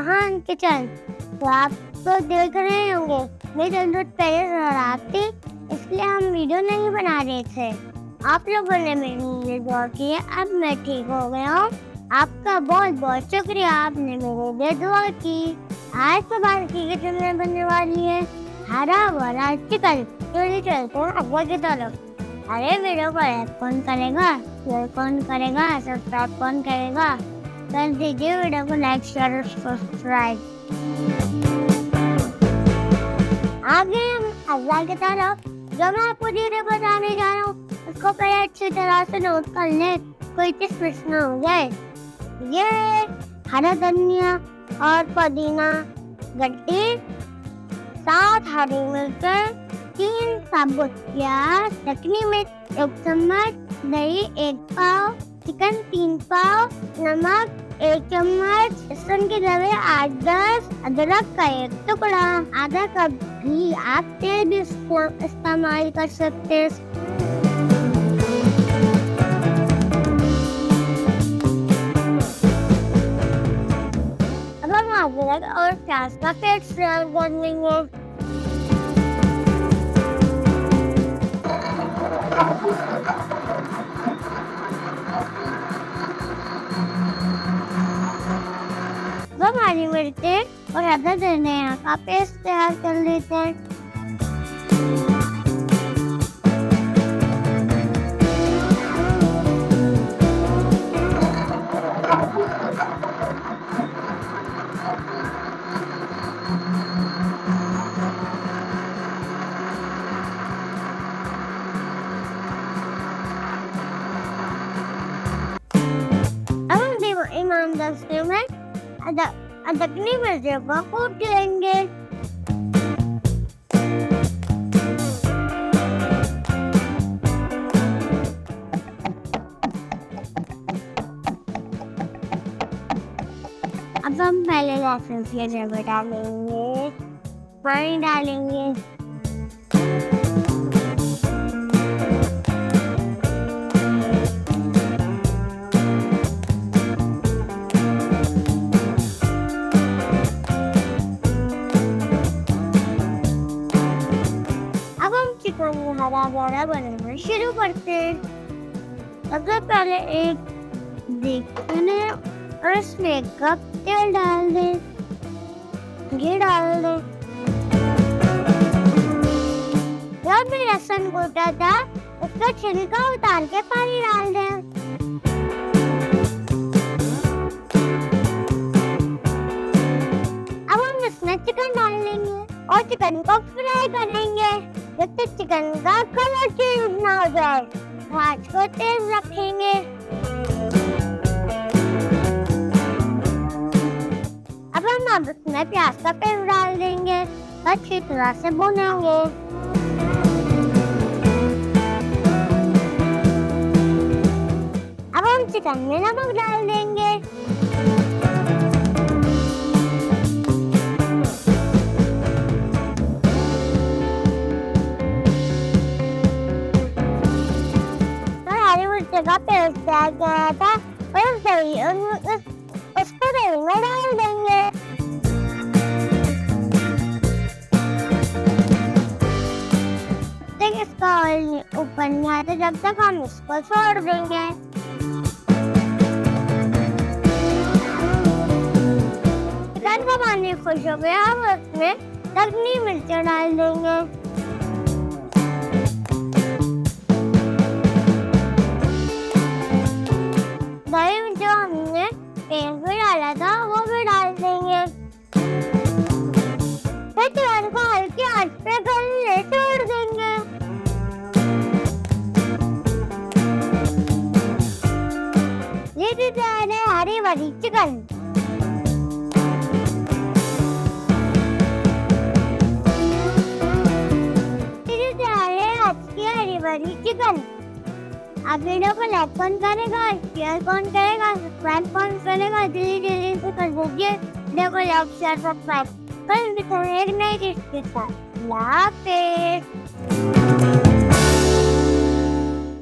जहान किचन। तो आप तो देख रहे होंगे मेरी तबीयत पहले खराब थी, इसलिए हम वीडियो नहीं बना रहे थे। आप लोगों ने मेरे लिए दुआ की है, अब मैं ठीक हो गया हूँ। आपका बहुत बहुत शुक्रिया, आपने मेरे लिए दुआ की। आज सुबह की किचन में बनने वाली है हरा भरा चिकन। चलिए चलते हैं अब्बा की तरफ। अरे वीडियो को लाइक कौन करेगा, शेयर कौन करेगा, सब्सक्राइब कौन करेगा? कर दीजिए वीडियो को लाइक, शेयर और सब्सक्राइब। आगे हम अब्बा की तरफ। जो मैं आपको चीजें बताने जा रहा हूँ उसको पहले अच्छी तरह से नोट कर ले, कोई चीज मिस ना हो जाए। ये हरा धनिया और पुदीना गड्ढे, 7 हरी मिर्च, 3 साबुत प्याज, चटनी में 1 चम्मच, दही 1 पाव, चिकन 3 पाव, नमक 1 चम्मच, लहसुन की जगह 8-10, अदरक का 1 टुकड़ा, आधा कप घी। आप तेल भी इस्तेमाल कर सकते हैं। अब हम अदरक और प्याज का पेस्ट कर लेंगे। अब हरी मिर्चें और अदरक धनिया का पेस्ट तैयार कर लेते हैं। अब हम ईमानदारी में अदरकनी मिर्चों को कूट लेंगे। अब हम पहले लहसुन की जगह डालेंगे, पानी डालेंगे, चिकन हरा भरा बनाना शुरू करते हैं। सबसे पहले एक देगचन और इसमें 1 कप तेल डाल दें, घी डाल दें। जब भी लहसुन कूटा था उसका छिलका उतार के पानी डाल दें। अब हम इसमें चिकन डाल लेंगे और चिकन को फ्राई करेंगे जब तक चिकन का कलर चेंज ना हो जाए। आंच को तेज रखेंगे। अब हम इसमें प्याज का पेस्ट डाल देंगे, अच्छी तरह से भूनेंगे। अब हम चिकन में नमक डाल देंगे। का पेस्ट तैयार किया था और उसको तेल में डाल देंगे। तक इसका ऑयल ऊपर नहीं आता जब तक हम इसको छोड़ देंगे। चिकन का पानी खुश हो गया, अब उसमें दही मिर्च डाल देंगे। दही में जो हमने तेल भी डाला था वो भी डाल देंगे। फिर चिकन को हल्की आंच पे गलने छोड़ देंगे। ये भी तैयार है हरी भरी चिकन। ये तैयार है आज की हरी भरी चिकन। आप वीडियो को लाइक कौन करेगा, शेयर कौन करेगा, सब्सक्राइब कौन करेगा? जल्दी से कर दीजिए। वीडियो को लाइक, शेयर, सब्सक्राइब। कल दिखाएंगे एक नई चीज के साथ। अल्लाह हाफिज़।